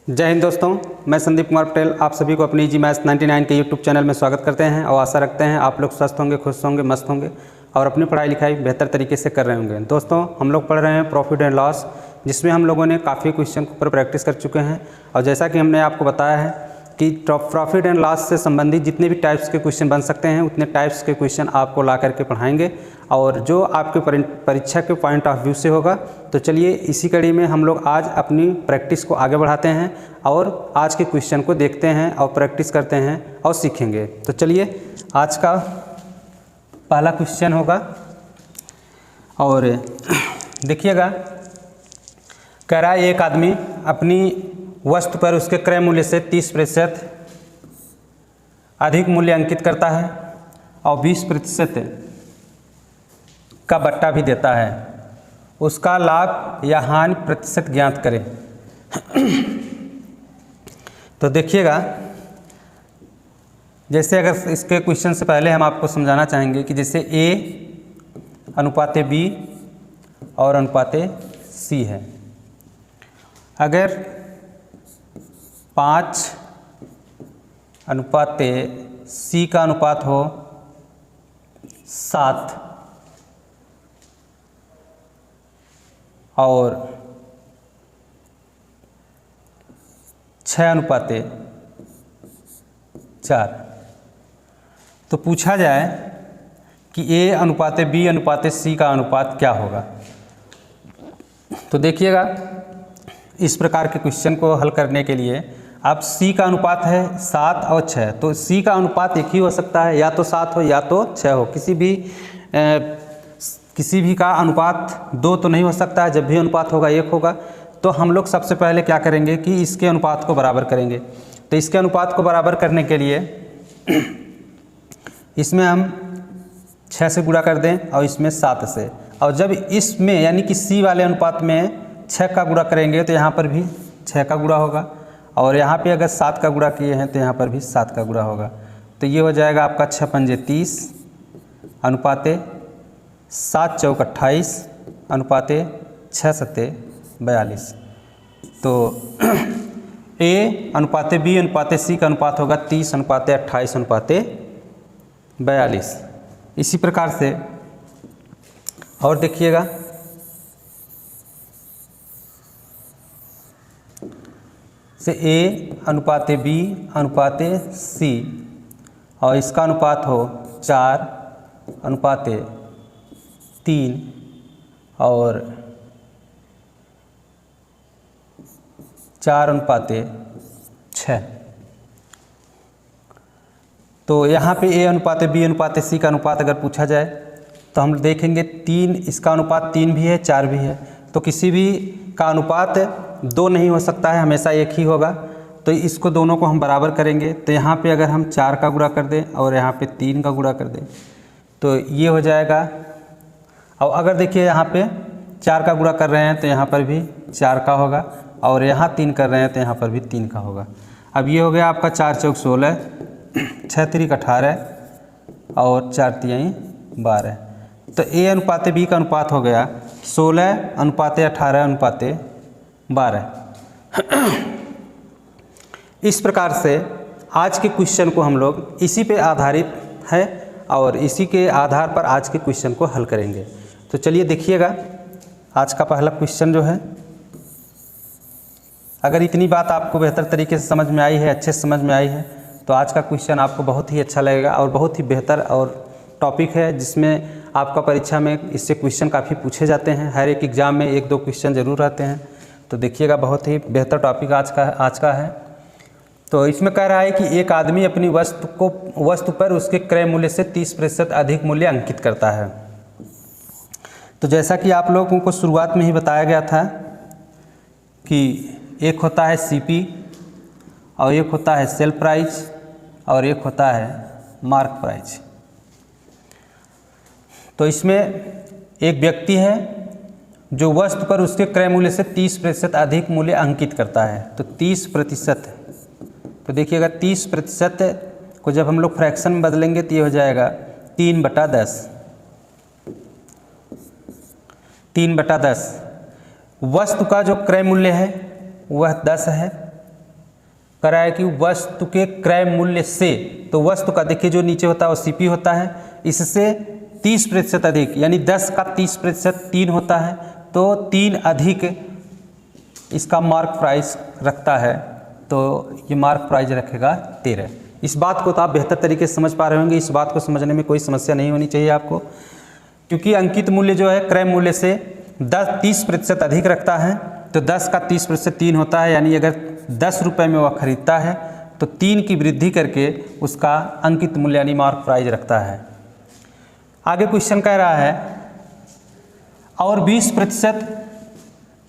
जय हिंद दोस्तों, मैं संदीप कुमार पटेल आप सभी को अपनी इजी मैथ्स 99 के यूट्यूब चैनल में स्वागत करते हैं और आशा रखते हैं आप लोग स्वस्थ होंगे, खुश होंगे, मस्त होंगे और अपनी पढ़ाई लिखाई बेहतर तरीके से कर रहे होंगे। दोस्तों, हम लोग पढ़ रहे हैं प्रॉफिट एंड लॉस, जिसमें हम लोगों ने काफ़ी क्वेश्चन के ऊपर प्रैक्टिस कर चुके हैं और जैसा कि हमने आपको बताया है कि प्रॉफिट एंड लॉस से संबंधित जितने भी टाइप्स के क्वेश्चन बन सकते हैं उतने टाइप्स के क्वेश्चन आपको ला करके पढ़ाएंगे और जो आपके परीक्षा के पॉइंट ऑफ व्यू से होगा। तो चलिए इसी कड़ी में हम लोग आज अपनी प्रैक्टिस को आगे बढ़ाते हैं और आज के क्वेश्चन को देखते हैं और प्रैक्टिस करते हैं और सीखेंगे। तो चलिए आज का पहला क्वेश्चन होगा और देखिएगा, कह रहा है एक आदमी अपनी वस्तु पर उसके क्रय मूल्य से 30% अधिक मूल्य अंकित करता है और 20% का बट्टा भी देता है। उसका लाभ या हानि प्रतिशत ज्ञात करें। तो देखिएगा, जैसे अगर इसके क्वेश्चन से पहले हम आपको समझाना चाहेंगे कि जैसे A अनुपाते B और अनुपाते C है। अगर 5 अनुपाते C का अनुपात हो 7 और 6 अनुपाते 4, तो पूछा जाए कि A अनुपाते B अनुपाते C का अनुपात क्या होगा। तो देखिएगा, इस प्रकार के क्वेश्चन को हल करने के लिए अब C का अनुपात है 7 और 6, तो C का अनुपात एक ही हो सकता है, या तो 7 हो या तो 6 हो। किसी भी का अनुपात 2 तो नहीं हो सकता है, जब भी अनुपात होगा 1 होगा। तो हम लोग सबसे पहले क्या करेंगे कि इसके अनुपात को बराबर करेंगे। तो इसके अनुपात को बराबर करने के लिए इसमें हम 6 से गुणा कर दें और इसमें 7 से, और जब इसमें यानी कि C वाले अनुपात में 6 का गुणा करेंगे तो यहाँ पर भी 6 का गुणा होगा और यहाँ पे अगर 7 का गुणा किए हैं तो यहाँ पर भी 7 का गुणा होगा। तो ये हो जाएगा आपका 6 पंजे 30 अनुपाते 7 चौक 28 अनुपाते 6 सत्ते 42। तो A अनुपाते B अनुपाते C का अनुपात होगा 30 अनुपाते 28 अनुपाते 42। इसी प्रकार से और देखिएगा, से A अनुपाते B अनुपाते C और इसका अनुपात हो 4 अनुपाते 3 और 4 अनुपाते 6। तो यहाँ पे A अनुपाते B अनुपाते C का अनुपात अगर पूछा जाए तो हम देखेंगे 3, इसका अनुपात 3 भी है 4 भी है। तो किसी भी का अनुपात 2 नहीं हो सकता है, हमेशा एक ही होगा। तो इसको दोनों को हम बराबर करेंगे। तो यहाँ पे अगर हम 4 का गुणा कर दें और यहाँ पे 3 का गुणा कर दें तो ये हो जाएगा। और अगर देखिए यहाँ पे 4 का गुणा कर रहे हैं तो यहाँ पर भी 4 का होगा और यहाँ 3 कर रहे हैं तो यहाँ पर भी 3 का होगा। अब ये हो गया आपका 4 चौक 16, 6 तिरिक 18 और 4 तिहाई 12। तो A अनुपाते B का अनुपात हो गया 16 अनुपाते 18 अनुपाते 12। इस प्रकार से आज के क्वेश्चन को हम लोग इसी पे आधारित है और इसी के आधार पर आज के क्वेश्चन को हल करेंगे। तो चलिए देखिएगा, आज का पहला क्वेश्चन जो है, अगर इतनी बात आपको बेहतर तरीके से समझ में आई है, अच्छे से समझ में आई है, तो आज का क्वेश्चन आपको बहुत ही अच्छा लगेगा और बहुत ही बेहतर और टॉपिक है जिसमें आपका परीक्षा में इससे क्वेश्चन काफ़ी पूछे जाते हैं। हर एक एग्ज़ाम में 1-2 क्वेश्चन ज़रूर रहते हैं। तो देखिएगा, बहुत ही बेहतर टॉपिक आज का है। तो इसमें कह रहा है कि एक आदमी अपनी वस्तु पर उसके क्रय मूल्य से 30% अधिक मूल्य अंकित करता है। तो जैसा कि आप लोगों को शुरुआत में ही बताया गया था कि एक होता है CP और एक होता है सेल प्राइस और एक होता है मार्क प्राइस। तो इसमें एक व्यक्ति है जो वस्तु पर उसके क्रय मूल्य से 30% अधिक मूल्य अंकित करता है। तो 30%, तो देखिएगा 30% को जब हम लोग फ्रैक्शन में बदलेंगे तो ये हो जाएगा 3/10। 3/10 वस्तु का जो क्रय मूल्य है वह 10 है कह रहा है कि वस्तु के क्रय मूल्य से, तो वस्तु का देखिए जो नीचे होता है वो सीपी होता है, इससे 30% अधिक, यानी 10 का 30% 3 होता है, तो 3 अधिक इसका मार्क प्राइस रखता है, तो ये मार्क प्राइस रखेगा 13। इस बात को तो आप बेहतर तरीके से समझ पा रहे होंगे, इस बात को समझने में कोई समस्या नहीं होनी चाहिए आपको, क्योंकि अंकित मूल्य जो है क्रय मूल्य से 30% अधिक रखता है, तो 10 का 30% 3 होता है, यानी अगर 10 रुपये में वह खरीदता है तो 3 की वृद्धि करके उसका अंकित मूल्य यानी मार्क प्राइस रखता है। आगे क्वेश्चन कह रहा है और 20%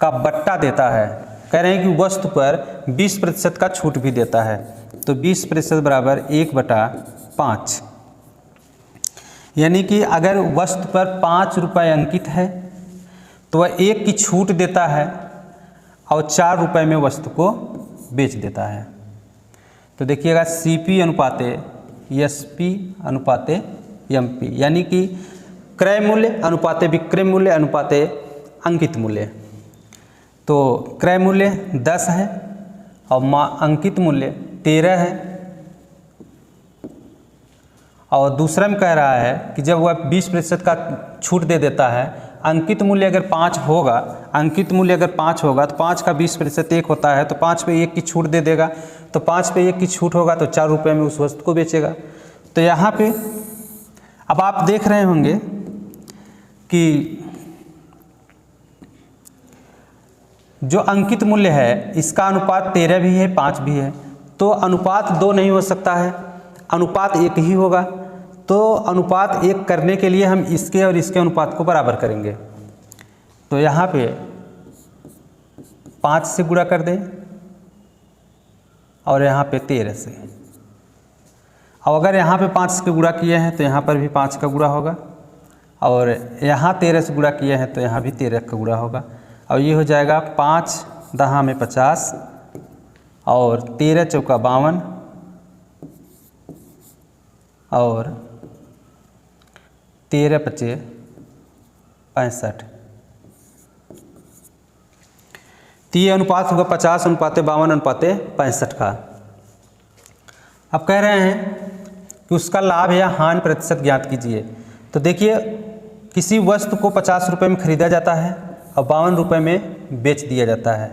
का बट्टा देता है, कह रहे हैं कि वस्तु पर 20% का छूट भी देता है, तो 20% बराबर 1/5, यानी कि अगर वस्तु पर 5 रुपये अंकित है तो वह 1 की छूट देता है और 4 रुपये में वस्तु को बेच देता है। तो देखिएगा CP अनुपाते SP अनुपाते MP, यानी कि क्रय मूल्य अनुपाते विक्रय मूल्य अनुपाते अंकित मूल्य। तो क्रय मूल्य 10 है और अंकित मूल्य 13 है, और दूसरा में कह रहा है कि जब वह 20% का छूट दे देता है, अंकित मूल्य अगर 5 होगा, अंकित मूल्य अगर 5 होगा तो 5 का 20% 1 होता है, तो 5 पे 1 की छूट दे देगा, तो 5 पे 1 की छूट होगा तो 4 रुपये में उस वस्तु को बेचेगा। तो यहाँ पे अब आप देख रहे होंगे कि जो अंकित मूल्य है इसका अनुपात 13 भी है 5 भी है, तो अनुपात 2 नहीं हो सकता है, अनुपात 1 ही होगा। तो अनुपात 1 करने के लिए हम इसके और इसके अनुपात को बराबर करेंगे, तो यहाँ पे 5 से गुणा कर दें और यहाँ पे 13 से। अब अगर यहाँ पे 5 से गुणा किए हैं तो यहाँ पर भी 5 का गुणा होगा, और यहाँ 13 से गुणा किए हैं तो यहाँ भी 13 का गुणा होगा, और ये हो जाएगा 5 दहा में 50 और 13 चौका 52 और 13 पचे 65। तो ये अनुपात होगा 50 अनुपाते 52 अनुपाते 65 का। अब कह रहे हैं कि उसका लाभ या हानि प्रतिशत ज्ञात कीजिए। तो देखिए किसी वस्तु को 50 रुपये में खरीदा जाता है और 52 रुपये में बेच दिया जाता है,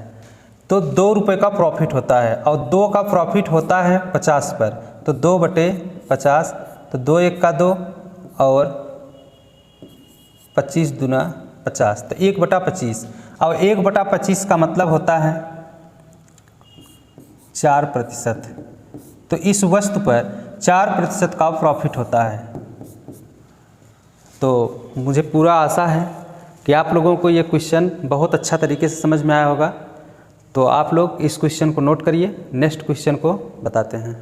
तो 2 रुपये का प्रॉफिट होता है, और 2 का प्रॉफिट होता है 50 पर, तो 2/50, तो 2 1 का 2 और 25 दूना 50, तो 1/25, और 1/25 का मतलब होता है 4%। तो इस वस्तु पर 4% का प्रॉफिट होता है। तो मुझे पूरा आशा है कि आप लोगों को ये क्वेश्चन बहुत अच्छा तरीके से समझ में आया होगा। तो आप लोग इस क्वेश्चन को नोट करिए, नेक्स्ट क्वेश्चन को बताते हैं।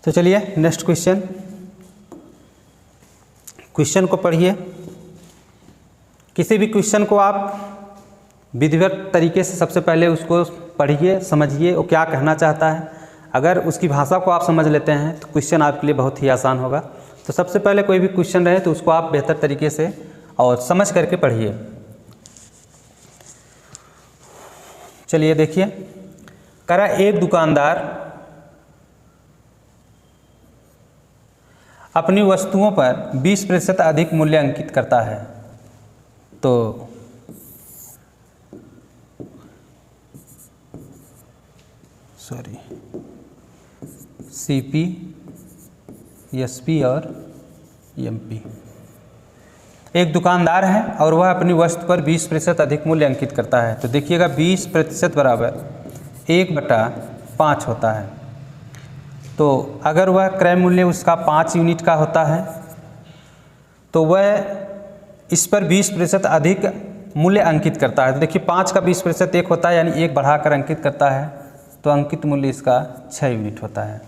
तो चलिए नेक्स्ट क्वेश्चन को पढ़िए। किसी भी क्वेश्चन को आप विधिवत तरीके से सबसे पहले उसको पढ़िए, समझिए वो क्या कहना चाहता है। अगर उसकी भाषा को आप समझ लेते हैं तो क्वेश्चन आपके लिए बहुत ही आसान होगा। तो सबसे पहले कोई भी क्वेश्चन रहे तो उसको आप बेहतर तरीके से और समझ करके पढ़िए। चलिए देखिए, करा एक दुकानदार अपनी वस्तुओं पर 20% अधिक मूल्य अंकित करता है, तो CP, SP और MP। एक दुकानदार है और वह अपनी वस्तु पर 20% अधिक मूल्य अंकित करता है। तो देखिएगा 20% बराबर 1/5 होता है। तो अगर वह क्रय मूल्य उसका 5 यूनिट का होता है तो वह इस पर 20% अधिक मूल्य अंकित करता है। तो देखिए 5 का 20% 1 होता है, यानी 1 बढ़ाकर अंकित करता है, तो अंकित मूल्य इसका 6 यूनिट होता है।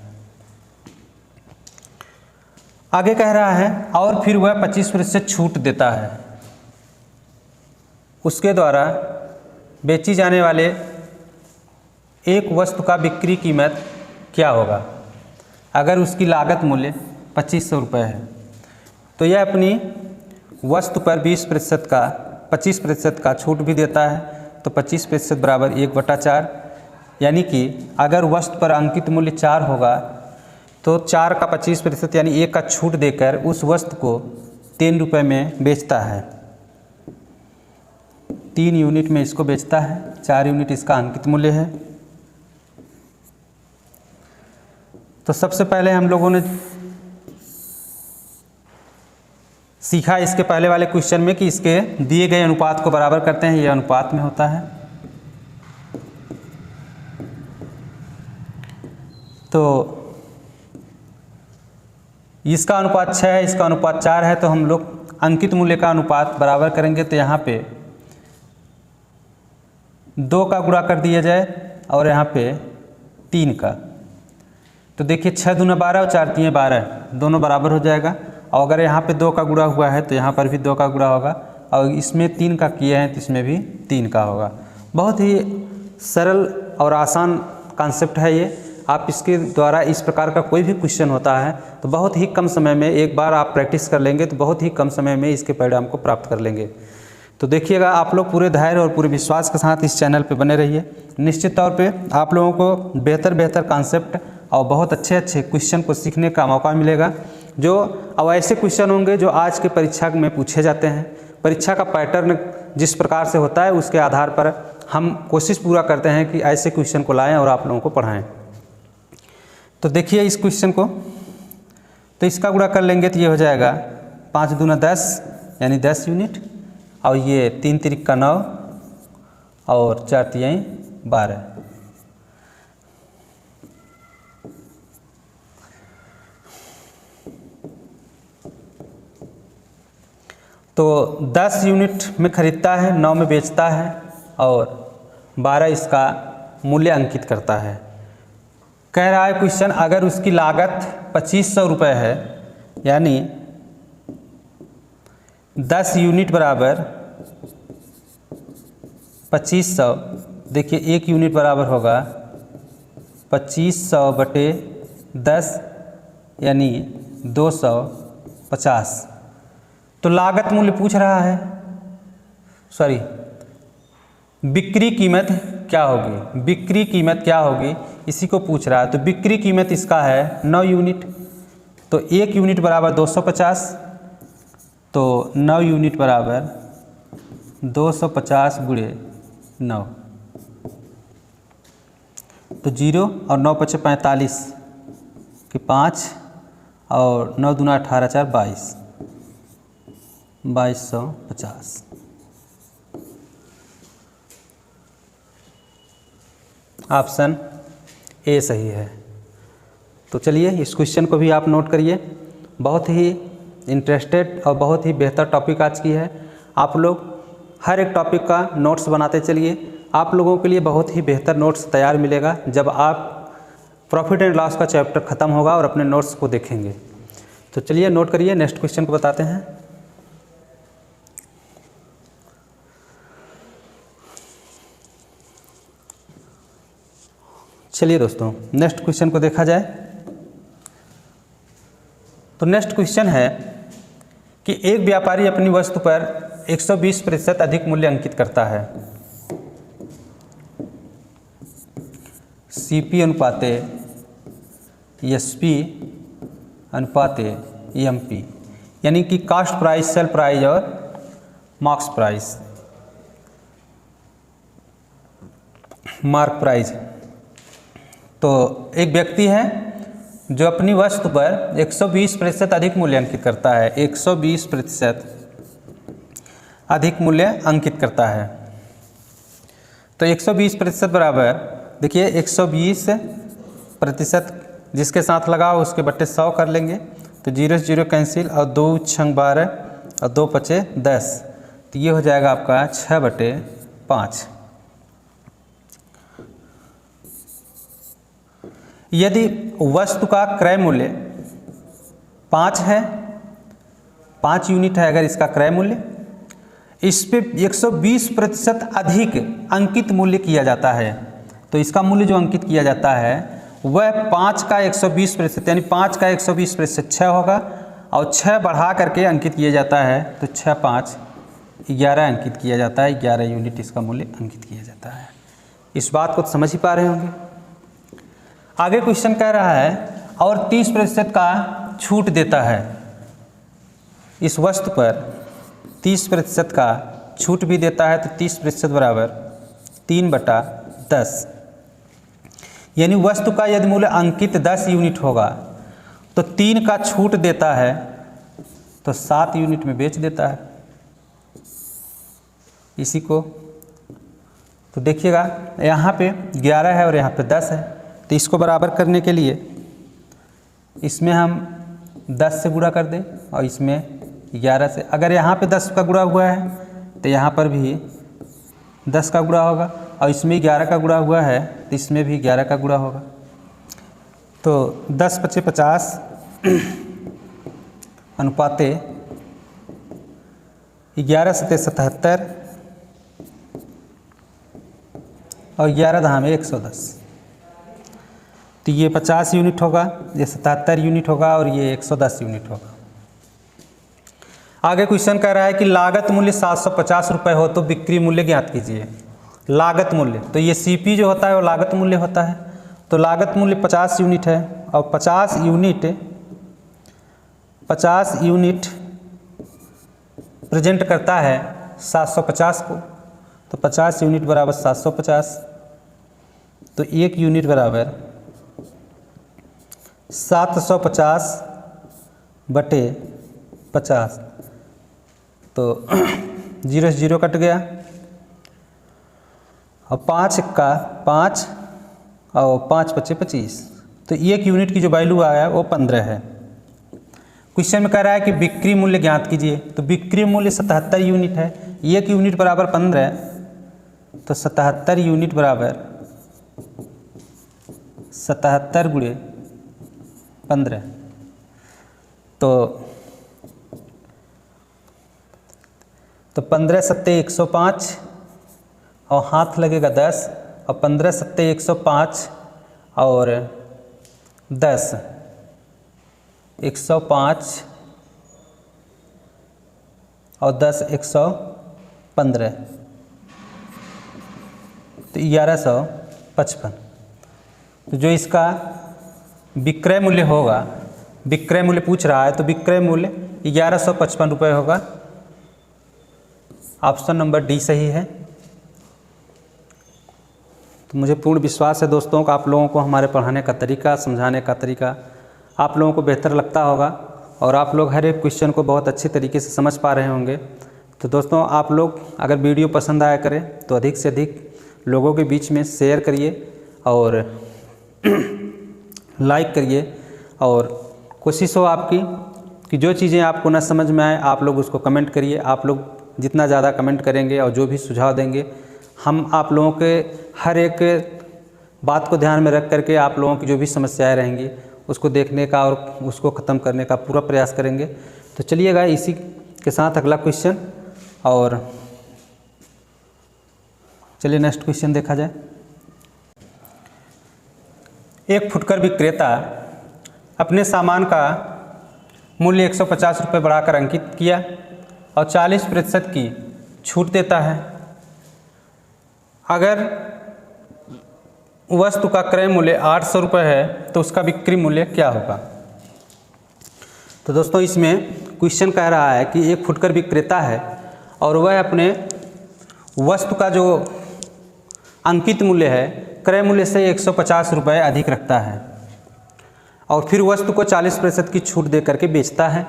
आगे कह रहा है और फिर वह 25% छूट देता है। उसके द्वारा बेची जाने वाले एक वस्तु का बिक्री कीमत क्या होगा अगर उसकी लागत मूल्य 2500 रुपये है। तो यह अपनी वस्तु पर 25% का छूट भी देता है। तो 25% बराबर 1/4, यानी कि अगर वस्तु पर अंकित मूल्य 4 होगा तो 4 का 25% यानी 1 का छूट देकर उस वस्तु को 3 रुपये में बेचता है। 3 यूनिट में इसको बेचता है, 4 यूनिट इसका अंकित मूल्य है। तो सबसे पहले हम लोगों ने सीखा इसके पहले वाले क्वेश्चन में कि इसके दिए गए अनुपात को बराबर करते हैं, यह अनुपात में होता है। तो इसका अनुपात 6 है, इसका अनुपात 4 है, तो हम लोग अंकित मूल्य का अनुपात बराबर करेंगे। तो यहाँ पे 2 का गुणा कर दिया जाए और यहाँ पे 3 का। तो देखिए 6 दूना 12 और 4 तीन 12, दोनों बराबर हो जाएगा। और अगर यहाँ पे 2 का गुणा हुआ है तो यहाँ पर भी 2 का गुणा होगा, और इसमें 3 का किए हैं तो इसमें भी 3 का होगा। बहुत ही सरल और आसान कॉन्सेप्ट है ये। आप इसके द्वारा इस प्रकार का कोई भी क्वेश्चन होता है तो बहुत ही कम समय में, एक बार आप प्रैक्टिस कर लेंगे तो बहुत ही कम समय में इसके परिणाम को प्राप्त कर लेंगे। तो देखिएगा, आप लोग पूरे धैर्य और पूरे विश्वास के साथ इस चैनल पे बने रहिए। निश्चित तौर पे आप लोगों को बेहतर कॉन्सेप्ट और बहुत अच्छे क्वेश्चन को सीखने का मौका मिलेगा। जो अब ऐसे क्वेश्चन होंगे जो आज के परीक्षा में पूछे जाते हैं। परीक्षा का पैटर्न जिस प्रकार से होता है उसके आधार पर हम कोशिश पूरा करते हैं कि ऐसे क्वेश्चन को लाएं और आप लोगों को पढ़ाएं। तो देखिए इस क्वेश्चन को, तो इसका गुणा कर लेंगे तो ये हो जाएगा 5 दूना 10 यानी 10 यूनिट, और ये 3 तिरिक का 9 और 4 तिहाई 12। तो 10 यूनिट में खरीदता है, 9 में बेचता है और 12 इसका मूल्य अंकित करता है। कह रहा है क्वेश्चन, अगर उसकी लागत 2500 रुपये है, यानी 10 यूनिट बराबर 2500। देखिए 1 यूनिट बराबर होगा 2500 बटे 10 यानी 250। तो लागत मूल्य पूछ रहा है, सॉरी बिक्री कीमत क्या होगी, बिक्री कीमत क्या होगी इसी को पूछ रहा है। तो बिक्री कीमत इसका है 9 यूनिट। तो 1 यूनिट बराबर 250, तो 9 यूनिट बराबर 250 गुणे 9। तो 0 और 9 पचे 45 के 5 और 9 दूना 18 4 22, 2250। ऑप्शन ए सही है। तो चलिए इस क्वेश्चन को भी आप नोट करिए। बहुत ही इंटरेस्टेड और बहुत ही बेहतर टॉपिक आज की है। आप लोग हर एक टॉपिक का नोट्स बनाते चलिए। आप लोगों के लिए बहुत ही बेहतर नोट्स तैयार मिलेगा जब आप प्रॉफिट एंड लॉस का चैप्टर ख़त्म होगा और अपने नोट्स को देखेंगे। तो चलिए नोट करिए, नेक्स्ट क्वेश्चन को बताते हैं। चलिए दोस्तों नेक्स्ट क्वेश्चन को देखा जाए। तो नेक्स्ट क्वेश्चन है कि एक व्यापारी अपनी वस्तु पर 120% अधिक मूल्य अंकित करता है। सीपी अनुपाते एसपी अनुपाते एमपी, यानी कि कास्ट प्राइस, सेल प्राइस और मार्क्स प्राइस, मार्क प्राइस। तो एक व्यक्ति है जो अपनी वस्तु पर 120% अधिक मूल्य अंकित करता है, 120% अधिक मूल्य अंकित करता है। तो 120% बराबर, देखिए 120% जिसके साथ लगाओ उसके बट्टे 100 कर लेंगे, तो 0 से 0 कैंसिल और 2 छंग 12 और 2 पचे 10, तो ये हो जाएगा आपका 6/5। यदि वस्तु का क्रय मूल्य 5 है, 5 यूनिट है अगर इसका क्रय मूल्य, इस पे 120% अधिक अंकित मूल्य किया जाता है, तो इसका मूल्य जो अंकित किया जाता है वह 5 का 120% यानी 5 का 120% 6 होगा, और 6 बढ़ा करके अंकित किया जाता है, तो 6 5 11 अंकित किया जाता है, 11 यूनिट इसका मूल्य अंकित किया जाता है। इस बात को समझ ही पा रहे होंगे। आगे क्वेश्चन कह रहा है और 30% का छूट देता है, इस वस्तु पर 30% का छूट भी देता है, तो 30% बराबर 3/10, यानी वस्तु का यदि मूल्य अंकित 10 यूनिट होगा तो 3 का छूट देता है तो 7 यूनिट में बेच देता है इसी को। तो देखिएगा यहाँ पे 11 है और यहाँ पे 10 है, तो इसको बराबर करने के लिए इसमें हम 10 से गुणा कर दें और इसमें 11 से। अगर यहाँ पे 10 का गुणा हुआ है तो यहाँ पर भी 10 का गुणा होगा, और इसमें 11 का गुणा हुआ है तो इसमें भी 11 का गुणा होगा। तो 10 पचे 50 अनुपाते 11 सते 77 और 11 धाम 110, तो ये 50 यूनिट होगा, ये 77 यूनिट होगा और ये 110 यूनिट होगा। आगे क्वेश्चन कह रहा है कि लागत मूल्य 750 रुपये हो तो बिक्री मूल्य ज्ञात कीजिए। लागत मूल्य, तो ये सीपी जो होता है वो लागत मूल्य होता है, तो लागत मूल्य 50 यूनिट है, और 50 यूनिट प्रेजेंट करता है 750 को, तो 50 यूनिट बराबर 750, तो 1 यूनिट बराबर 750/50, तो 0 से 0 कट गया, और 5 का 5 और 5 पचे 25, तो 1 यूनिट की जो वैल्यू आया वो 15 है। क्वेश्चन में कह रहा है कि बिक्री मूल्य ज्ञात कीजिए, तो बिक्री मूल्य 77 यूनिट है, 1 यूनिट बराबर 15, तो 77 यूनिट बराबर 77 गुणे 15, तो 15 सत्ते 105 और हाथ लगेगा 10, और 15 सत्ते 105 और 10 105 और 10 115, तो 1155। तो जो इसका विक्रय मूल्य होगा, विक्रय मूल्य पूछ रहा है, तो विक्रय मूल्य 1155 रुपये होगा। ऑप्शन नंबर डी सही है। तो मुझे पूर्ण विश्वास है दोस्तों कि आप लोगों को हमारे पढ़ाने का तरीका, समझाने का तरीका आप लोगों को बेहतर लगता होगा, और आप लोग हर एक क्वेश्चन को बहुत अच्छी तरीके से समझ पा रहे होंगे। तो दोस्तों आप लोग अगर वीडियो पसंद आया करें तो अधिक से अधिक लोगों के बीच में शेयर करिए और लाइक करिए, और कोशिश हो आपकी कि जो चीज़ें आपको ना समझ में आए आप लोग उसको कमेंट करिए। आप लोग जितना ज़्यादा कमेंट करेंगे और जो भी सुझाव देंगे, हम आप लोगों के हर एक बात को ध्यान में रख करके आप लोगों की जो भी समस्याएं रहेंगी उसको देखने का और उसको ख़त्म करने का पूरा प्रयास करेंगे। तो चलिएगा इसी के साथ अगला क्वेश्चन, और चलिए नेक्स्ट क्वेश्चन देखा जाए। एक फुटकर विक्रेता अपने सामान का मूल्य 150 रुपये बढ़ाकर अंकित किया और 40% की छूट देता है। अगर वस्तु का क्रय मूल्य 800 रुपये है तो उसका बिक्री मूल्य क्या होगा। तो दोस्तों इसमें क्वेश्चन कह रहा है कि एक फुटकर विक्रेता है और वह अपने वस्तु का जो अंकित मूल्य है क्रय मूल्य से 150 रुपये अधिक रखता है, और फिर वस्तु को 40% की छूट दे करके बेचता है,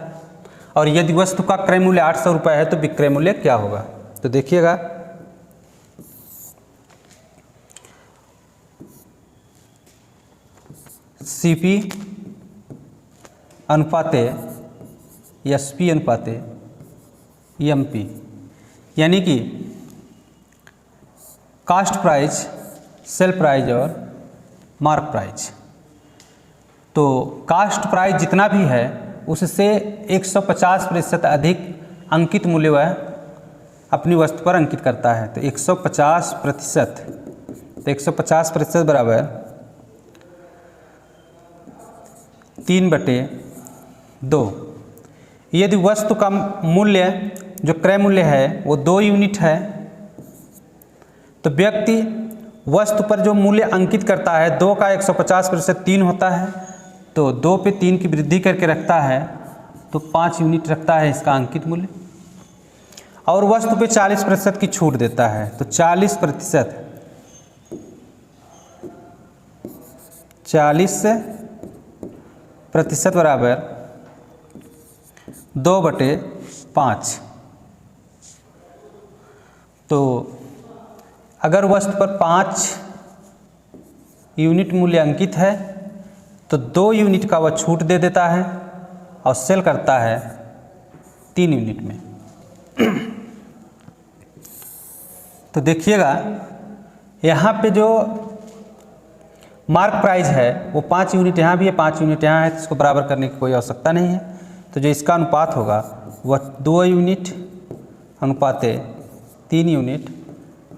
और यदि वस्तु का क्रय मूल्य 800 रुपये है तो विक्रय मूल्य क्या होगा। तो देखिएगा CP अनुपाते SP अनुपाते MP, यानी कि कास्ट प्राइस, सेल प्राइस और मार्क प्राइस। तो कास्ट प्राइस जितना भी है उससे 150% अधिक अंकित मूल्य वह अपनी वस्तु पर अंकित करता है। तो 150%, तो 150% बराबर 3/2। यदि वस्तु का मूल्य जो क्रय मूल्य है वो 2 यूनिट है, तो व्यक्ति वस्तु पर जो मूल्य अंकित करता है 2 का 150% 3 होता है, तो 2 पे 3 की वृद्धि करके रखता है, तो 5 यूनिट रखता है इसका अंकित मूल्य। और वस्तु पे 40% की छूट देता है, तो 40% बराबर 2/5। तो अगर वस्तु पर 5 यूनिट मूल्य अंकित है तो 2 यूनिट का वह छूट दे देता है और सेल करता है 3 यूनिट में। तो देखिएगा यहाँ पे जो मार्क प्राइस है वो 5 यूनिट यहाँ भी है, 5 यूनिट यहाँ है, तो इसको बराबर करने की कोई आवश्यकता नहीं है। तो जो इसका अनुपात होगा वह 2 यूनिट अनुपाते 3 यूनिट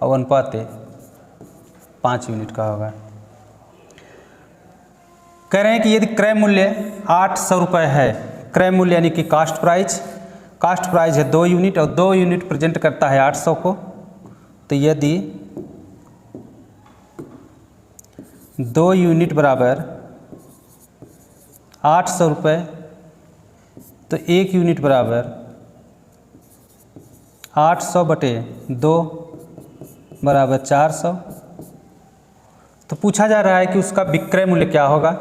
और अनुपाते 5 यूनिट का होगा। कह रहे हैं कि यदि क्रय मूल्य 800 रुपये है, क्रय मूल्य यानी कि कास्ट प्राइस है 2 यूनिट और 2 यूनिट प्रेजेंट करता है 800 को। तो यदि 2 यूनिट बराबर 800 रुपये, तो 1 यूनिट बराबर 800/2 बराबर 400। तो पूछा जा रहा है कि उसका विक्रय मूल्य क्या होगा।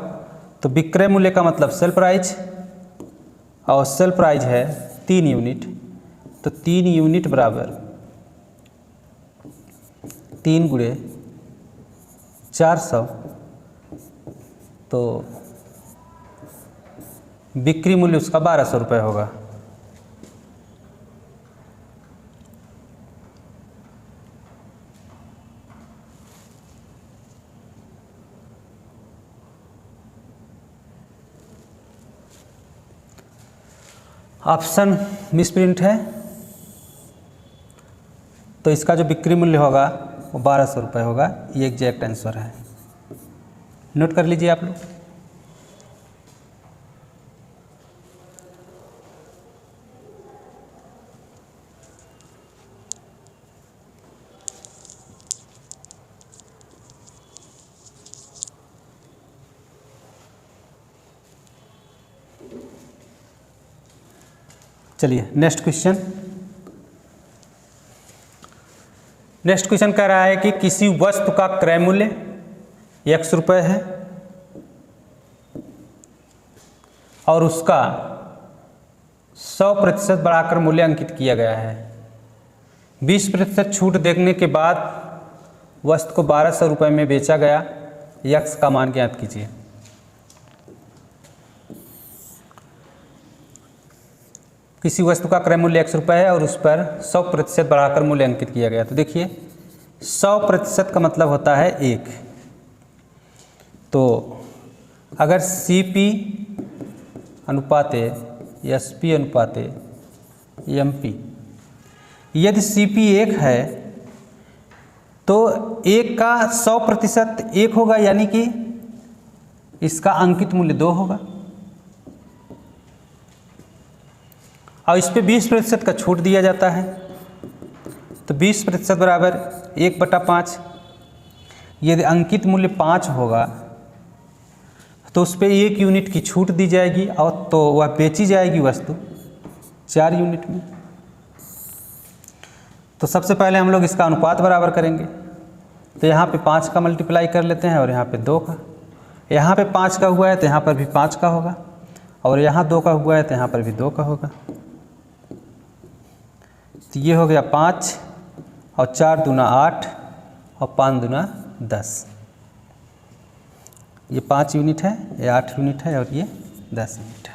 तो विक्रय मूल्य का मतलब सेल प्राइस, और सेल प्राइस है 3 यूनिट, तो 3 यूनिट बराबर 3 × 400, तो बिक्री मूल्य उसका 1200 रुपये होगा। ऑप्शन मिसप्रिंट है, तो इसका जो बिक्री मूल्य होगा वो 1200 रुपये होगा। ये एग्जैक्ट आंसर है, नोट कर लीजिए आप लोग। चलिए नेक्स्ट क्वेश्चन। नेक्स्ट क्वेश्चन कह रहा है कि किसी वस्तु का क्रय मूल्य X रुपये है और उसका 100% बढ़ाकर मूल्य अंकित किया गया है। 20% छूट देने के बाद वस्तु को 1200 रुपये में बेचा गया। X का मान ज्ञात कीजिए। किसी वस्तु का क्रय मूल्य X रुपये है और उस पर 100% बढ़ाकर मूल्य अंकित किया गया। तो देखिए 100% का मतलब होता है 1। तो अगर CP अनुपाते SP अनुपाते MP, यदि CP 1 है तो 1 का 100% 1 होगा, यानी कि इसका अंकित मूल्य 2 होगा, और इस पे 20% का छूट दिया जाता है। तो 20% बराबर 1/5। यदि अंकित मूल्य 5 होगा तो उस पर 1 यूनिट की छूट दी जाएगी और तो वह बेची जाएगी वस्तु 4 यूनिट में। तो सबसे पहले हम लोग इसका अनुपात बराबर करेंगे। तो यहाँ पे 5 का मल्टीप्लाई कर लेते हैं और यहाँ पे 2 का। यहाँ पे 5 का हुआ है तो यहाँ पर भी 5 का होगा, और यहाँ 2 का हुआ है तो यहाँ पर भी 2 का होगा। तो ये हो गया 5 और 4 दूना 8 और 5 दूना 10। ये 5 यूनिट है, ये 8 यूनिट है और ये 10 यूनिट है।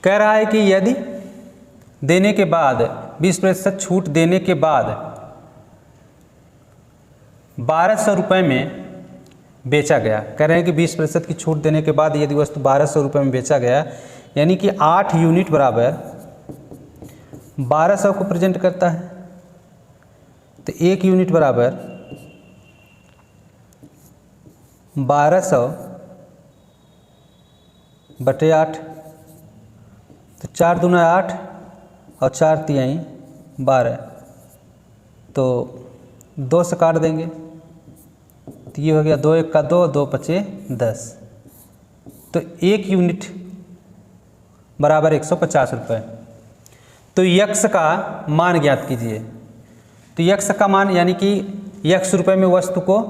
कह रहा है कि यदि देने के बाद 20% छूट देने के बाद 1200 रुपये में बेचा गया, कह रहे हैं कि 20% की छूट देने के बाद यदि वस्तु 1200 रुपये में बेचा गया, यानी कि 8 यूनिट बराबर 1200 को प्रेजेंट करता है, तो 1 यूनिट बराबर 1200 बटे 8, तो 4 दूना 8 और 4 तिहाई 12, तो 2 से काट देंगे, तो ये हो गया 2 1 का 2, 2 5 10, तो 1 यूनिट बराबर 150 रुपये। तो यक्स का मान ज्ञात कीजिए। तो यक्स का मान यानी कि यक्स रुपये में वस्तु को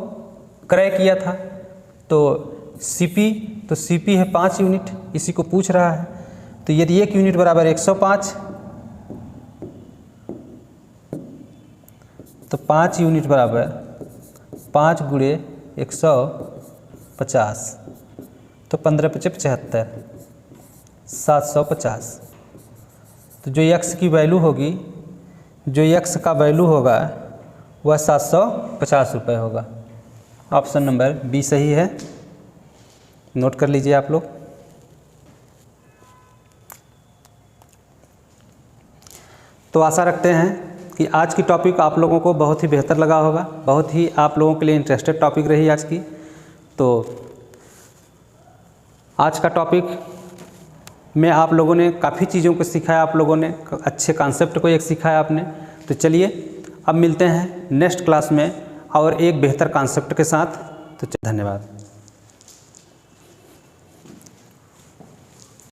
क्रय किया था, तो सीपी है 5 यूनिट, इसी को पूछ रहा है। तो यदि 1 यूनिट बराबर 105, तो 5 यूनिट बराबर 5 गुणे 150, तो 15 × 5 = 75, 750। तो जो यक्स की वैल्यू होगी, जो यक्स का वैल्यू होगा वह 750 रुपये होगा। ऑप्शन नंबर बी सही है, नोट कर लीजिए आप लोग। तो आशा रखते हैं कि आज की टॉपिक आप लोगों को बहुत ही बेहतर लगा होगा, बहुत ही आप लोगों के लिए इंटरेस्टेड टॉपिक रही आज की। तो आज का टॉपिक में आप लोगों ने काफ़ी चीज़ों को सिखाया, आप लोगों ने अच्छे कॉन्सेप्ट को एक सिखाया आपने। तो चलिए अब मिलते हैं नेक्स्ट क्लास में और एक बेहतर कॉन्सेप्ट के साथ। तो धन्यवाद।